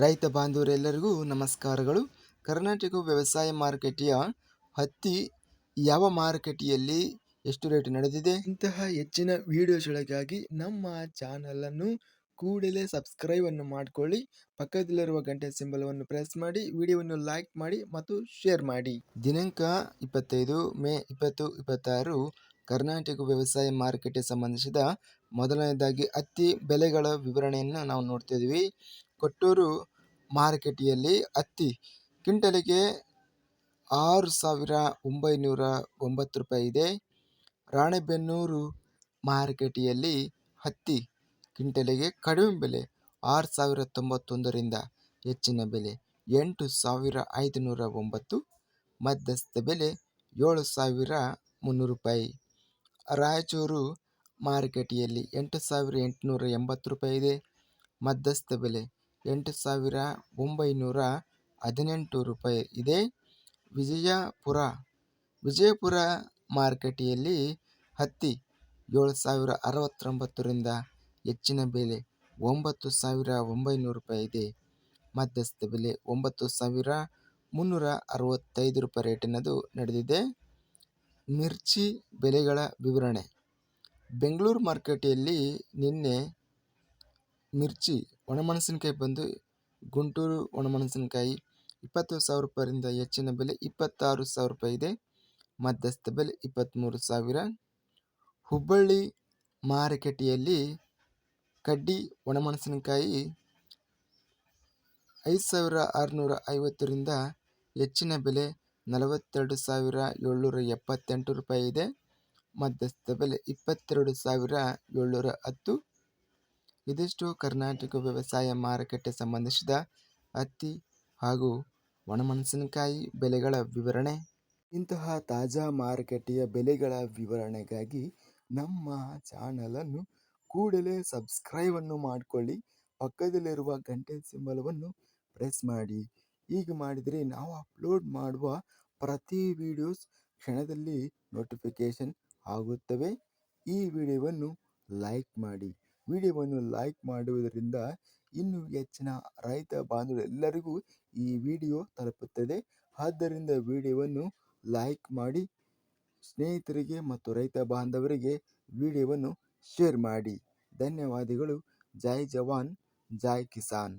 ರೈತ ಬಾಂಧವರೆಲ್ಲರಿಗೂ ನಮಸ್ಕಾರಗಳು. ಕರ್ನಾಟಕ ವ್ಯವಸಾಯ ಮಾರುಕಟ್ಟೆಯ ಹತ್ತಿ ಯಾವ ಮಾರುಕಟ್ಟೆಯಲ್ಲಿ ಎಷ್ಟು ರೇಟ್ ನಡೆದಿದೆ, ಇಂತಹ ಹೆಚ್ಚಿನ ವಿಡಿಯೋಸ್ಗಳಿಗಾಗಿ ನಮ್ಮ ಚಾನಲನ್ನು ಕೂಡಲೇ ಸಬ್ಸ್ಕ್ರೈಬ್ ಅನ್ನು ಮಾಡಿಕೊಳ್ಳಿ. ಪಕ್ಕದಲ್ಲಿರುವ ಗಂಟೆ ಸಿಂಬಲವನ್ನು ಪ್ರೆಸ್ ಮಾಡಿ, ವಿಡಿಯೋವನ್ನು ಲೈಕ್ ಮಾಡಿ ಮತ್ತು ಶೇರ್ ಮಾಡಿ. ದಿನಾಂಕ 25 ಮೇ 2026 ಕರ್ನಾಟಕ ವ್ಯವಸಾಯ ಮಾರುಕಟ್ಟೆ ಸಂಬಂಧಿಸಿದ ಮೊದಲನೇದಾಗಿ ಹತ್ತಿ ಬೆಲೆಗಳ ವಿವರಣೆಯನ್ನು ನಾವು ನೋಡ್ತಾ ಇದ್ದೀವಿ. ಕೊಟ್ಟೂರು ಮಾರುಕಟ್ಟೆಯಲ್ಲಿ ಹತ್ತಿ ಕ್ವಿಂಟಲಿಗೆ 6,909 ರೂಪಾಯಿ ಇದೆ. ರಾಣೆಬೆನ್ನೂರು ಮಾರುಕಟ್ಟೆಯಲ್ಲಿ ಹತ್ತಿ ಕ್ವಿಂಟಲಿಗೆ ಕಡಿಮೆ ಬೆಲೆ 6,091ರಿಂದ ಹೆಚ್ಚಿನ ಬೆಲೆ 8,509, ಮಧ್ಯಸ್ಥ ಬೆಲೆ 7,300 ರೂಪಾಯಿ. ರಾಯಚೂರು ಮಾರುಕಟ್ಟೆಯಲ್ಲಿ 8,880 ರೂಪಾಯಿ ಇದೆ. ಮಧ್ಯಸ್ಥ ಬೆಲೆ 8,918 ರೂಪಾಯಿ ಇದೆ. ವಿಜಯಪುರ ಮಾರುಕಟ್ಟೆಯಲ್ಲಿ ಹತ್ತಿ 7,069ರಿಂದ ಹೆಚ್ಚಿನ ಬೆಲೆ 9,900 ರೂಪಾಯಿ ಇದೆ. ಮಧ್ಯಸ್ಥ ಬೆಲೆ 9,365 ರೂಪಾಯಿ ರೇಟಿನದು ನಡೆದಿದೆ. ಮಿರ್ಚಿ ಬೆಲೆಗಳ ವಿವರಣೆ. ಬೆಂಗಳೂರು ಮಾರುಕಟ್ಟೆಯಲ್ಲಿ ನಿನ್ನೆ ಮಿರ್ಚಿ ಒಣಮೆಣಸಿನಕಾಯಿ ಬಂದು ಗುಂಟೂರು ಒಣಮೆಣಸಿನಕಾಯಿ 20,000 ರೂಪಾಯಿಯಿಂದ ಹೆಚ್ಚಿನ ಬೆಲೆ 26,000 ರೂಪಾಯಿ ಇದೆ. ಮಧ್ಯಸ್ಥ ಬೆಲೆ 23,000. ಹುಬ್ಬಳ್ಳಿ ಮಾರುಕಟ್ಟೆಯಲ್ಲಿ ಕಡ್ಡಿ ಒಣಮೆಣಸಿನಕಾಯಿ 5,650ರಿಂದ ಹೆಚ್ಚಿನ ಬೆಲೆ 42,778 ರೂಪಾಯಿ ಇದೆ. ಮಧ್ಯಸ್ಥ ಬೆಲೆ 22,710. ಇದಿಷ್ಟು ಕರ್ನಾಟಕ ವ್ಯವಸಾಯ ಮಾರುಕಟ್ಟೆ ಸಂಬಂಧಿಸಿದ ಹತ್ತಿ ಹಾಗೂ ಒಣಮೆಣಸಿನಕಾಯಿ ಬೆಲೆಗಳ ವಿವರಣೆ. ಇಂತಹ ತಾಜಾ ಮಾರುಕಟ್ಟೆಯ ಬೆಲೆಗಳ ವಿವರಣೆಗಾಗಿ ನಮ್ಮ ಚಾನಲನ್ನು ಕೂಡಲೇ ಸಬ್ಸ್ಕ್ರೈಬ್ ಅನ್ನು ಮಾಡಿಕೊಳ್ಳಿ. ಪಕ್ಕದಲ್ಲಿರುವ ಗಂಟೆ ಸಿಂಬಲವನ್ನು ಪ್ರೆಸ್ ಮಾಡಿ. ಹೀಗೆ ಮಾಡಿದರೆ ನಾವು ಅಪ್ಲೋಡ್ ಮಾಡುವ ಪ್ರತಿ ವಿಡಿಯೋಸ್ ಕ್ಷಣದಲ್ಲಿ ನೋಟಿಫಿಕೇಶನ್ ಆಗುತ್ತವೆ. ಈ ವಿಡಿಯೋವನ್ನು ಲೈಕ್ ಮಾಡಿ. ವಿಡಿಯೋವನ್ನು ಲೈಕ್ ಮಾಡುವುದರಿಂದ ಇನ್ನೂ ಹೆಚ್ಚಿನ ರೈತ ಬಾಂಧವರೆಲ್ಲರಿಗೂ ಈ ವಿಡಿಯೋ ತಲುಪುತ್ತದೆ. ಆದ್ದರಿಂದ ವಿಡಿಯೋವನ್ನು ಲೈಕ್ ಮಾಡಿ, ಸ್ನೇಹಿತರಿಗೆ ಮತ್ತು ರೈತ ಬಾಂಧವರಿಗೆ ವಿಡಿಯೋವನ್ನು ಶೇರ್ ಮಾಡಿ. ಧನ್ಯವಾದಗಳು. ಜೈ ಜವಾನ್, ಜೈ ಕಿಸಾನ್.